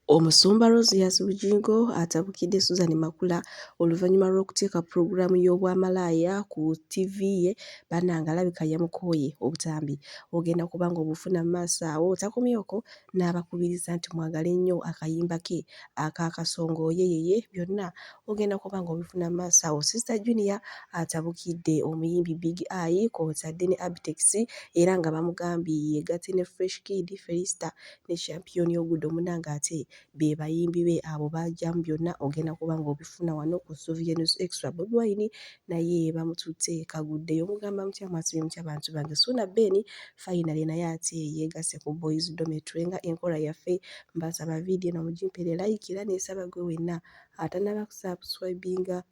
Omusumba Rosias Bugingo atabukidde Susan Makula oluvannyuma lw'okuteeka pulogulaamu y'obwamalaaya ku TV ye bannange alabika yamukooye obutambi ogenda kuba ng'obufuna mu maaso awo takomyeko n'abakubiriza nti mwagale nnyo akayimba ke ak'akasongooyeyeye byonna ogenda kuba ng'obifuna mu maaso awo. Sister Junior atabukidde omuyimbi Big Eye kw'otadde ne Abitex era nga bamugambye yeegatte ne Fresh Kid, Felista ne Champion Ogudo munnange ate be bayimbi be abo bajjamu byonna ogenda kuba ng'obifuna wano ku Sylvia News Extra. Bobi Wine naye bamututte kaguddeyo mugamba mutya mwasibye mutya bantu bange. Suna Ben finally naye ate yeegasse ku Boys Dormitory nga enkola yaffe mbasaba vidiyo no mugimpere like era neesaba gwe wenna atannaba kusubscribinga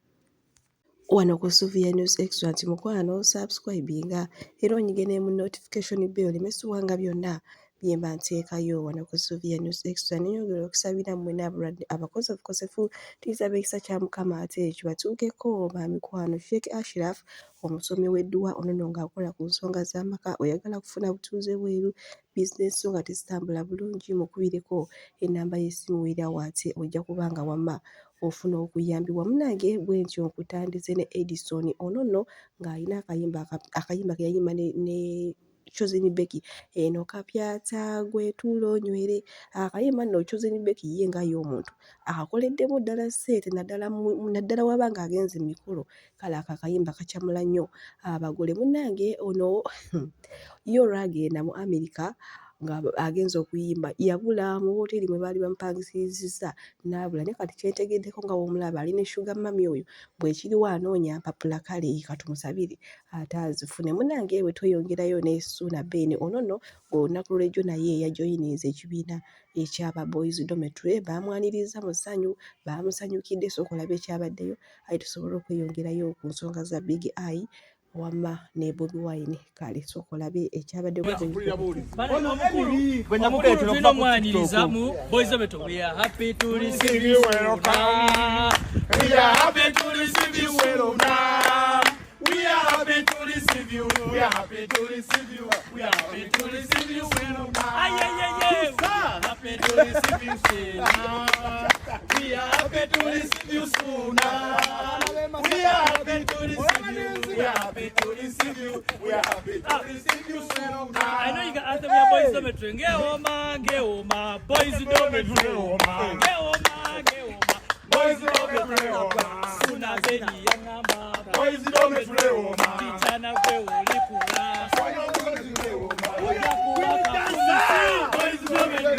wano ku Sylvia News Extra nti mukwano subscribinga era onyige mu notification bell oleme byonna byemba nteekayo wano ku Sylvia News Extra. Nenyongera okusabira mmwe n'abalwadde abakosefu tuyisaba ekisa kya Mukama ate kibatuukeko bamikwano. Sheikh Ashraf omusomi w'edduwa onono ng'akola ku nsonga z'amaka oyagala kufuna butuuze bweru bizinesi nga tezitambula bulungi mukubireko ennamba y'essimu era waate ojja kubanga wamma ofuna okuyambibwa munnange bwe ntyo nkutandise ne Edison onono ng'alina akayimba ke yayimba ne Chosen Becky eno kapyata gwetulo nywere akayimba nno Chosen Becky ye ngayo omuntu akakoleddemu ddala sente naddala wabanga agenze mu mikolo kale akayimba kakyamula nnyo abagole munnange ono ye olwagenda mu America nga agenza okuyimba yabula mu wooteri mwe baali bamupangisizza n'abula ne kati kyentegeddeko nga w'omulaba ali ne Sugar Mami oyo bwekiriwo anoonya mpapula kale katumusabire ate azifune munnange bwe tweyongerayo ne Suna Ben onono olunaku lw'ejjo naye yajoyininze ekibiina ekyaba Boys Dormitory baamwaniriza mu ssanyu baamusanyukidde sooka olabe ekyabaddeyo aye tusobole okweyongerayo ku nsonga za Big Eye wamma ne Bobi Wine kale sooka olabe ekyabaddeyo tunamwaniriza mu Boys Dormitory. We are happy to receive you welcome. We are happy to receive you welcome. We are happy to receive you. We are happy to receive you. We are happy to receive you welcome. Happy to receive you soon. We are happy to receive you soon. We are happy to receive you. We are happy to receive you. We are happy to receive you soon. I know you can answer me Boys Dormitory. Geoma, Boys Dormitory. Geoma. Boys Dormitory. Suna beni yangamba. Boys Dormitory. Kitana kwe ulikula. Boys Dormitory.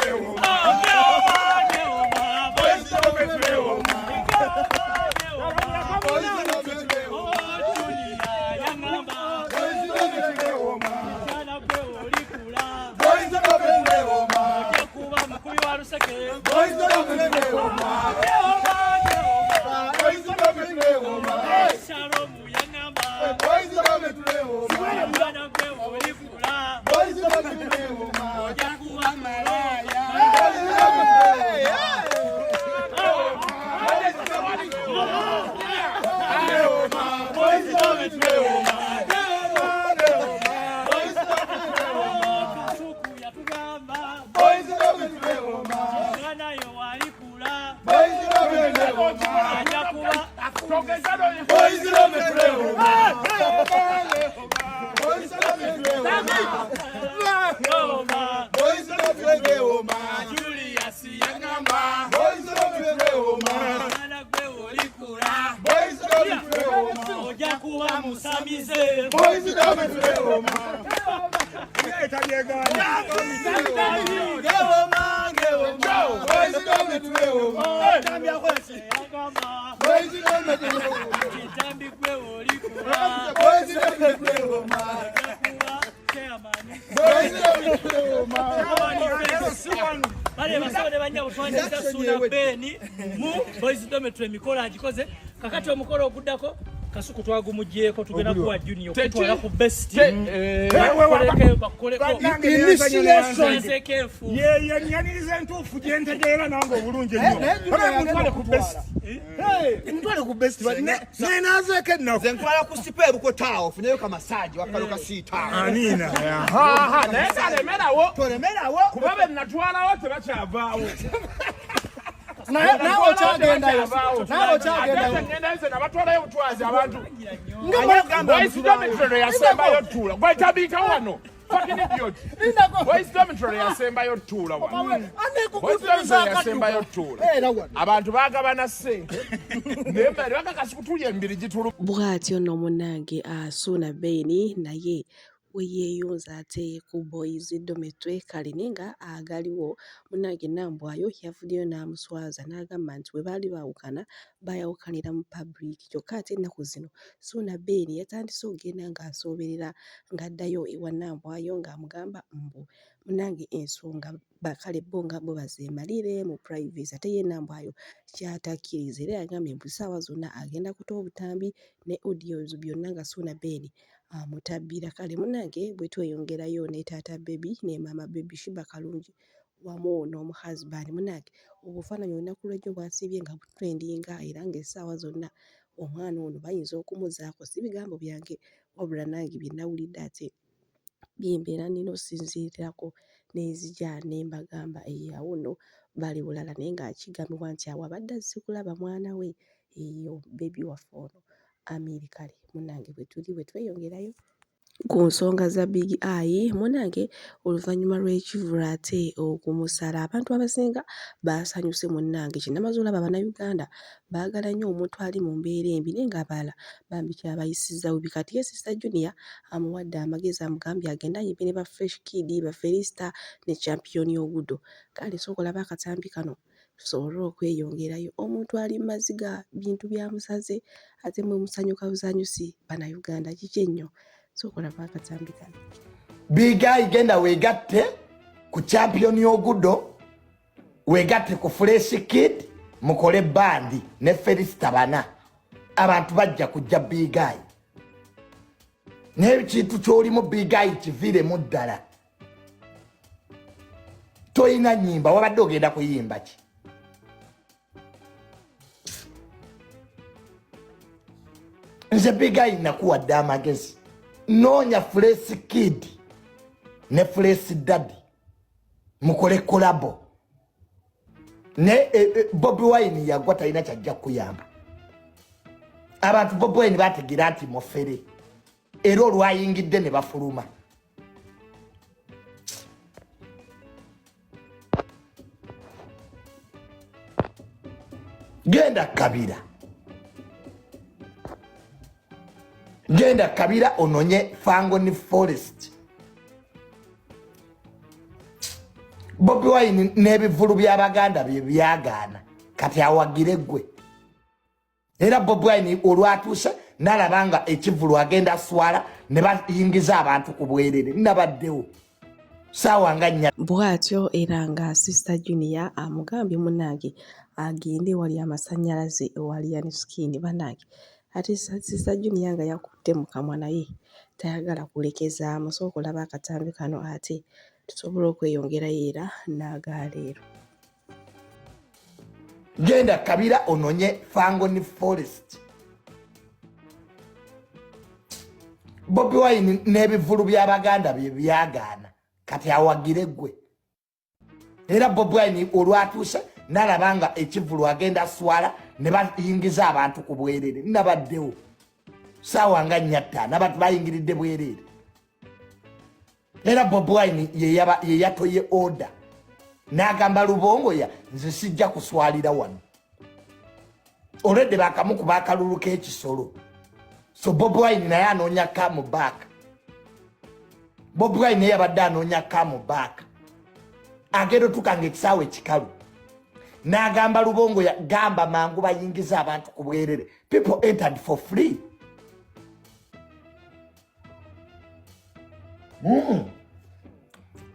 Boys Dormitory mikolo agikoze kakati omukolo oguddako kasuku twagumugyeko tugenda kuwa Junior kutwala ku best yanyaniriza entuufu gyentegeera nange obulungi ennyo ntwale ku best nenazeeko ennaku nze ntwala ku sipeeru kwe taawo ofunyeyo kamasaaji wakaloka siitaawo aniina naye talemerawo kuba be natwalawo tebakyavaawo nawe kyagendayo nawe kyagendayo ngenda nze nabatwalayo butwazi abantu Voice Dormitory yasembayo ttula gwetabika wano fucking idiot Voice Dormitory yasembayo ttula wano Voice Dormitory yasembayo ttula abantu bagabana ssente nembali bakakasi kutulya embiri gitulu bw'atyo nno munnange Suuna Beene naye we yeeyunza ate ku Boys Dormitory kale nga agaliwo munnange Nambwayo yavuddeyo n'amuswaza n'agamba nti bwe baali baawukana baayawukanira mu public kyokka ate ennaku zino Suuna Beene yatandise okugenda ng'asooberera ng'addayo ewa Nambwayo ng'amugamba mbu munnange ensonga bakale bo nga bo bazeemalire mu privacy ate ye Nambwayo kyatakkiriza era yagambye mbu ssaawa zonna agenda kutoa obutambi ne audios byonna nga Suuna Beene mutabbira kale munnange bwe tweyongerayo ne taata Baby ne maama Baby Shiba Kalungi wamu n'omu husband munnange obufaananyi olunaku lw'ejjo bwasibye nga butrendinga era ng'essaawa zonna omwana ono bayinza okumuzaako si bigambo byange wabula nange bye nawulidde ate byembeera nina osinziirako n'enzija ne mbagamba awo nno bali bulala naye ng'akigambibwa nti awo abadde azze kulaba mwana we eyo Baby waffe ono Amiri kale munnange bwe tuli bwe tweyongerayo ku nsonga za Big Eye munnange oluvannyuma lw'ekivvulu ate okumusala abantu abasinga baasanyuse munnange kinamaze olaba Bannayuganda baagala nnyo omuntu ali mu mbeera embi naye ng'abalala bambi kyabayisizza bubi kati ye Sister Junior amuwadde amagezi amugambye agenda ayimbe ne ba Fresh Kid ba Felista ne Champion Ogudo kale sooka olaba akatambi kano tusobole okweyongerayo omuntu ali mu maziga bintu byamusaze ate mwe musanyuka buzanyusi Bannayuganda kiki ennyo sooka olaba akatambi kano Big Eye genda weegatte ku Champion Ogudo weegatte ku Fresh Kid mukole bandi ne Felista bana abantu bajja kujja Big Eye n'ekintu ky'olimu Big Eye kiviiremu ddala toyina nnyimba wabadde ogenda kuyimba ki nze Big Eye nakuwadde amagezi noonya Fresh Kid ne Fresh Daddy mukole kolabo ne Bobi Wine yagwa talina kyajja kuyamba abantu Bobi Wine bategeera nti mufere era olwayingidde ne bafuluma genda Kabira ononye Fangoni Forest Bobi Wine n'ebivulu by'Abaganda bye byagaana kati awagire gwe era Bobi Wine olwatuuse n'alabanga ekivulu agenda swala ne bayingiza abantu ku bwerere nabaddewo saawa nga nnya bw'atyo era nga Sister Junior amugambye munnange agende wali amasannyalaze ewali Yaniskin bannange ate Sister Junior nga yakutte mu kamwa naye tayagala kulekezaamu sooka olaba akatambi kano ate tusobole okweyongerayo era n'agaleero genda Kabira ononye Fangoni Forest Bobi Wine n'ebivulu by'Abaganda bye byagaana kati awagire gwe era Bobi Wine olwatuuse n'alabanga ekivulu agenda swala ne bayingiza abantu ku bwerere nabaddewo saawa nga nnya ttaano abantu bayingiridde bwerere era Bobi Wine ye yatoye order n'agamba Lubongoya nze sijja kuswalira wano olwedde bakamukuba akalulu k'ekisolo so Bobi Wine naye anoonya come back Bobi Wine naye yabadde anoonya come back agero tukanga ekisaawe ekikalu n'agamba Lubongoya gamba mangu bayingiza abantu ku bwerere people entered for free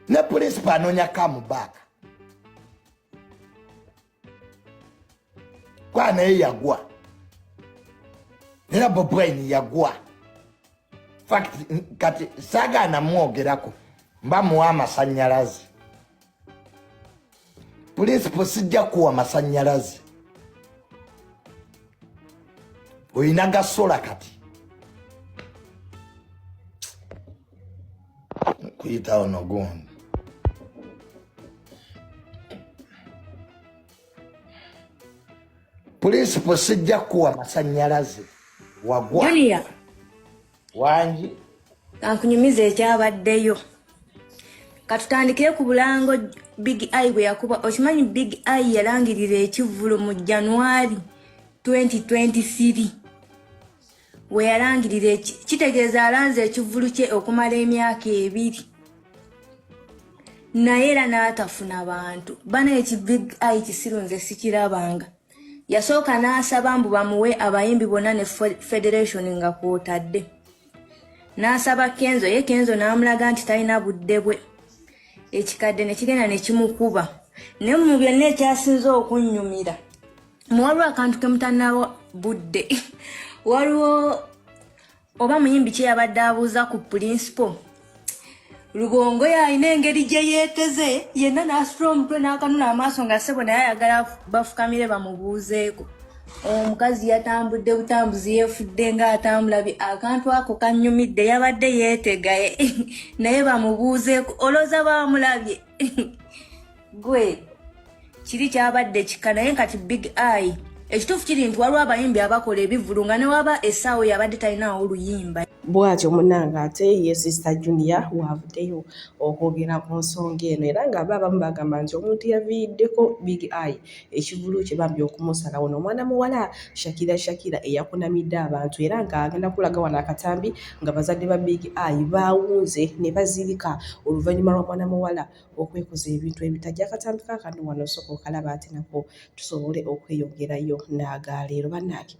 ne principal anoonya come back kwa naye yagwa era Bobi Wine yagwa fact kati saagaana mwogerako mba muwa amasannyalaze principal sijja kuwa amasannyalaze oyina gasola kati kuyita ono gundi principal sijja kuwa masanyalaze wagwa Junior wangi kankunyumiza ekyabaddeyo katutandikire ku bulango Big Eye bwe yakuba okimanyi Big Eye yalangirira ekivvulu mu January 2023 we yalangirira kitegeeza alanze ekivvulu kye okumala emyaka 2 naye era n'atafuna bantu bana eki Big Eye kisirunze sikirabanga yasooka n'asaba mbu bamuwe abayimbi bonna ne federation nga kwotadde n'asaba Kenzo ye Kenzo n'amulaga nti talina budde bwe ekikadde ne kigenda ne kimukuba naye mu byonna ekyasinze okunnyumira muwaliwo akantu kemutannawo budde waliwo oba muyimbi kye yabadde abuuza ku principal Lugongo yalina engeri gye yeeteze yenna n'asitula omutwe n'akanula amaaso nga ssebo naye ayagala bafukamire bamubuuzeeko omukazi yatambudde butambuzi yeefudde ng'atambulabye akantu ako kannyumidde yabadde yeetegaye naye bamubuuzeeko olowooza bamulabye gwe kiri kyabadde kika naye kati Big Eye ekituufu kiri nti waliwo abayimbi abakola ebivvulu nga ne waba essaawa yabadde talinawo oluyimba bwatyo munange ate ye Sister Junior wavuddeyo okwogera ku nsonga eno era nga abamu bagamba nti omuntu yaviiriddeko Big Eye ekivulu kye bambi okumusala ono omwana muwala Shakira eyakunamidde abantu era nga agenda kulaga wano akatambi nga bazadde ba Big Eye baawunze ne bazirika oluvannyuma lw'omwana muwala okwekoza ebintu ebitajja akatambi kaakano wano sooka okalaba ate nako tusobole okweyongerayo n'agaleero bannange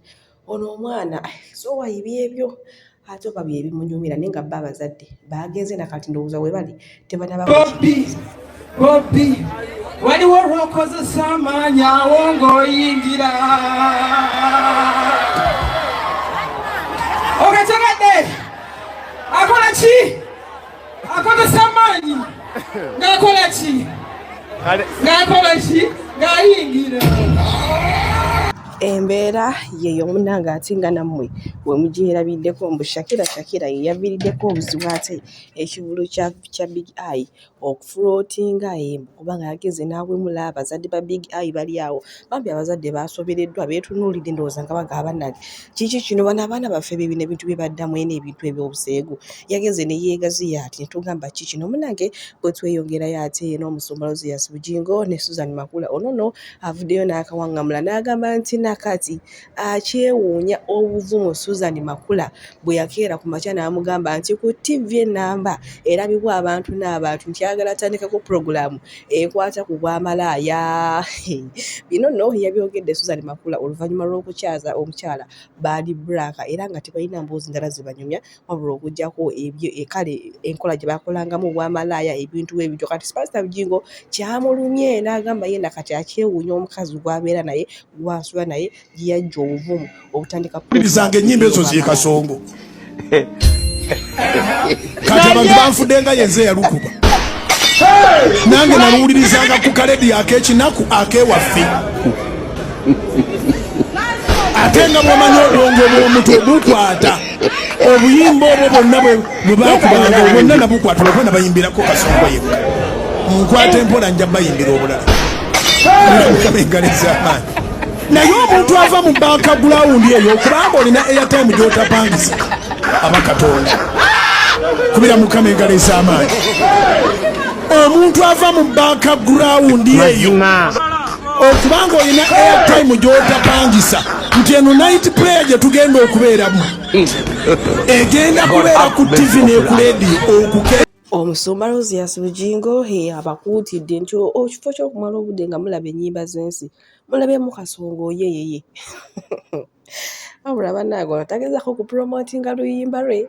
ono omwana so wayibye ebyo ate oba bye bimunyumira naye nga bba abazadde bagenze nakati ndowooza we bali tebanaba Bobby waliwo olw'okozesa amaanyi awo ng'oyingira ogategadde akola ki akozesa amaanyi ng'akola ki ng'ayingira embeera yeyo munange ate nga nammwe we mugyerabiddeko mbu Shakira ye yaviiriddeko obuzibu ate ekivulu kya Big Eye okufulootinga embu kubanga yageze n'awemula abazadde ba Big Eye bali awo bambi abazadde basobereddwa beetunuulidde ndowooza nga bagaba nali kiki kino bano abaana baffe bebino ebintu bye baddamu eno ebintu ebyobuseegu yageze ne yeegaziya ati netugamba ki kino munange bwe tweyongerayo ate n'omusumba Rosias Bugingo ne Susan Makula onono avuddeyo n'akawaŋŋamula n'agamba nti nakati akyewuunya obuvumu Susan Makula bwe yakeera ku makya n'amugamba nti ku TV enamba erabibwa abantu n'abantu nti ayagala atandikako puroguramu ekwata ku bwamalaaya bino nno yabyogedde Susan Makula oluvannyuma lw'okukyaza omukyala Badi Braka era nga tebalina mboozi ndala zibanyumya wabula okuggyako ebyo kale enkola gye bakolangamu obwamalaaya ebintu ebityo kati Pastor Bugingo kyamulumye n'agamba ye nakati akyewuunya omukazi gw'abeera naye gw'asula naye yajja obuvumu obutandika bizanga ennyimba ezo z'ekasongo kati abantu banfudde nga yenze yalukuba nange naluwulirizanga ku kaledi ak'ekinaku ak'ewaffe ate nga bw'omanyi obwongo bw'omuntu obukwata obuyimba obwo bwonna bwe bakubanga bwonna nabukwata olwokuba nabayimbirako kasongo yekka nkwata empola nja bayimbira obulala mukama engalo ez'amaanyi naye omuntu ava mu banka gulawundi eyo kubanga olina airtime gy'otapangisa aba katonda kubira mukama engalo ez'amaanyi omuntu ava mu banka gulawundi eyo okubanga olina airtime gy'otapangisa nti eno night prayer gye tugenda okubeeramu egenda kubeera ku TV ne ku radio okuke omusumba Rosias Bugingo abakuutidde nti ekifo ky'okumala obudde nga mulaba ennyimba z'ensi mulabemu kasongo yeyeye wabula bannange ono tagezaako kupromotinga luyimba lwe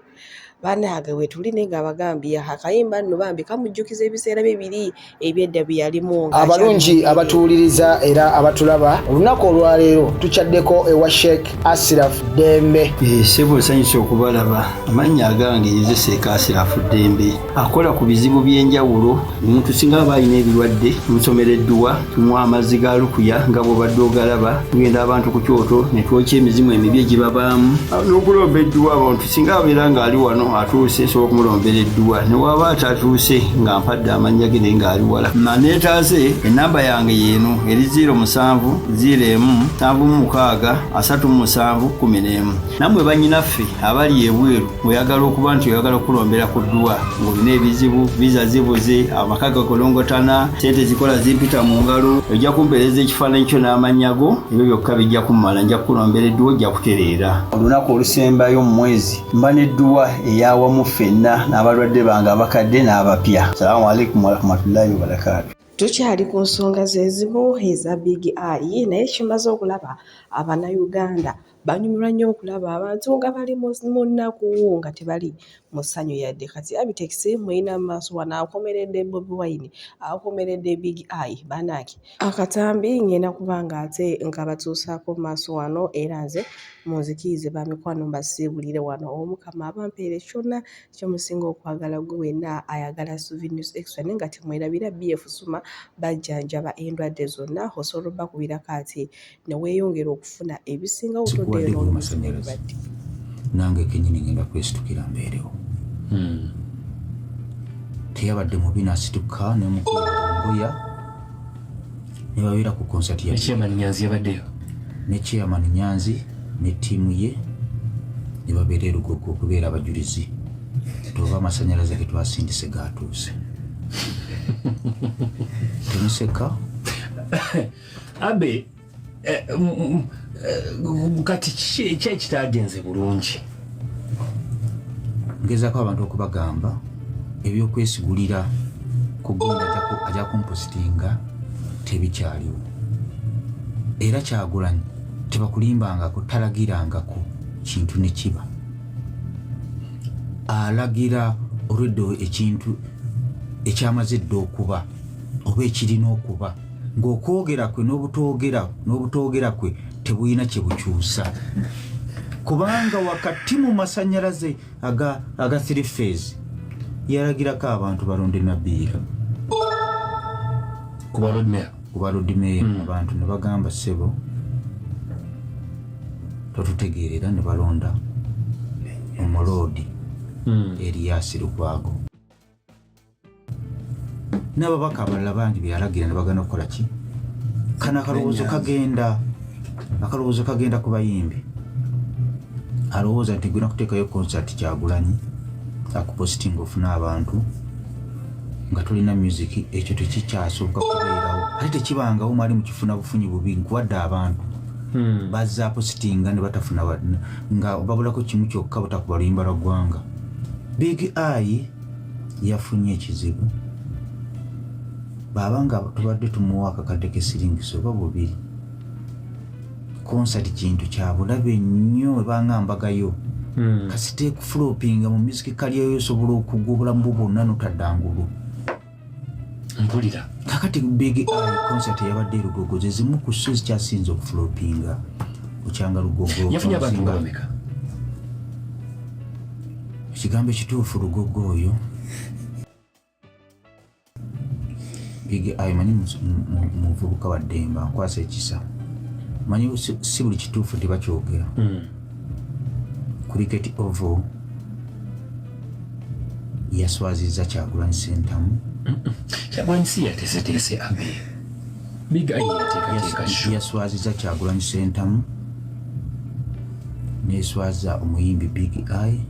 bannange we tuli naye ng'abagambye akayimba nno bambi kamujjukiza ebiseera bibiri ebyedda bye yalimu abalungi abatuwuliriza era abatulaba olunaku olwaleero tukyaddeko ewa Sheikh Ashraf Dembe sebo nsanyusa okubalaba amannya agange yeze Sheikh Ashraf Dembe akola ku bizibu by'enjawulo omuntu singa aba alina ebirwadde tumusomereddwa tumuwa amazzi ga lukuya nga bw'obadde ogalaba tugenda abantu ku kyoto ne twokya emizimu emibi engeri gye babaamu n'okulomba edduwa abantu singa abeera ng'ali wano atuuse sobola okumulombera edduwa ne waba atatuuse nga mpadde amannya ge naye ng'ali wala neetaase ennamba yange yeeno eri 0701763711 nammwe bannyinaffe abali ebweru oyagala okuba nti oyagala okulombera ku dduwa ng'olina ebizibu viza zibuze amaka gakolongotana sente zikola zimpita mu ngalo ojja kumpeereza ekifaananyi kyo n'amannya go ebyo byokka bijja kumala nja kukulombera edduwa ojja kutereera olunaku olusembayo mu mwezi mba n'edduwa eyawamu ffenna n'abalwadde bange abakadde n'abapya. Salaamu alaikum warahmatullahi wabarakatuh. Tukyali ku nsonga z'ezimu eza Big Eye naye kimaze okulaba Abannayuganda banyumirwa nnyo okulaba abantu nga bali mu nnaku nga tebali mu ssanyu yadde. Kati Abitex mulina mu maaso wano akomeredde Bobi Wine, akomeredde Big Eye bannange. Akatambi ngenda kubanga ate nga batuusaako mu maaso wano era nze munzikirize bamikwano mbasiibulire wano Omukama abampeere kyonna kyomusinga okwagala gwe wenna ayagala Suvi News Extra naye nga temwerabira BF Suma bajjanjaba endwadde zonna osobola obbakubirako ate ne weeyongera okufuna ebisinga wadde amasannyalaze nange kenyini ngenda kwesitukira mbeerewo teyabadde mubi nasituka nemukuya ne babeera ku konsati ya Chairman Nyanzi yabaddeyo ne Chairman Nyanzi ne ttiimu ye ne babeera erugogo okubeera abajulizi toba amasannyalaze ge twasindise gaatuuse temuseka abe kati ki ekitagenze bulungi ngezaako abantu okubagamba ebyokwesigulira kugenda ajja kumpositinga tebikyaliwo era Kyagulanyi tebakulimbangako talagirangako kintu ne kiba alagira olwedde ekintu ekyamaze dde okuba oba ekirina okuba ng'okwogera kwe n'obutoogera kwe tebulina kye bukyusa kubanga wakati mu masannyalaze aga 3 phase yalagirako abantu balonde Nabiira kuba Lord Mayor abantu ne bagamba ssebo totutegeerera ne balonda omulodi Erias Lukwago n'ababaka abalala bangi byalagira ne bagana okukola ki kana akalowoozo kagenda ku bayimbi alowooza nti gwina kuteekayo concert Kyagulanyi akupositinga ofuna abantu nga tulina music ekyo tekikyasooka kubeerawo ate tekibangawo mwali mukifuna bufunyi bubi nkuwadde abantu bazza positinga ne batafuna nga babulako kimu kyokka butakuba luyimba lwa ggwanga. Big Eye yafunye ekizibu baba nga tubadde tumuwa akakadde k'esiringisi oba 2 concert kintu kya bulabe nnyo ebangambagayo kasite kuflopinga mu music kaliyo yosobola okugubula mu bwonna notaddangulu mpulira kakati Big Eye concert yabadde Lugogo zimu ku shows kyasinze okuflopinga kukyanga Lugogo yafunye abantu nga bameka ekigambo ekituufu Lugogo oyo Big Eye manyi muvubuka wa Demba nkwasa ekisa manyi si buli kituufu tebakyogera Cricket Oval yaswazizza Kyagulanyi Ssentamu Kyagulanyi si yateeseteese abe Big Eye yateekateeka yaswazizza Kyagulanyi Ssentamu neswaza omuyimbi Big Eye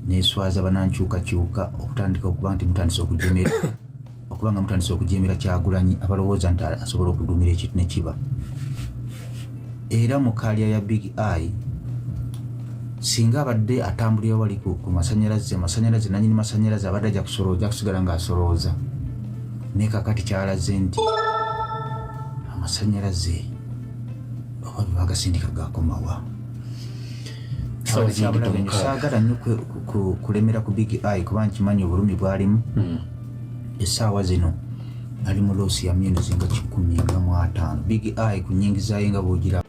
neswaza banankyukakyuka okutandika okuba nti mutandise okujemera okubanga mutandise okujemera Kyagulanyi abalowooza nti asobola okudumira ekintu ne kiba era mu kalya ya Big Eye singa abadde atambulira wali ku masannyalaze nanyini masannyalaze abadde ajja kusolooza kusigala ng'asolooza naye kakati kyalaze nti amasannyalaze oba bagasindika gakomawa saagala nnyo kulemera ku Big Eye kuba nkimanyi obulumi bwalimu essaawa zino ali mu loosi ya myezi nga 15. Big Eye ku nnyingizaye nga bw'ogira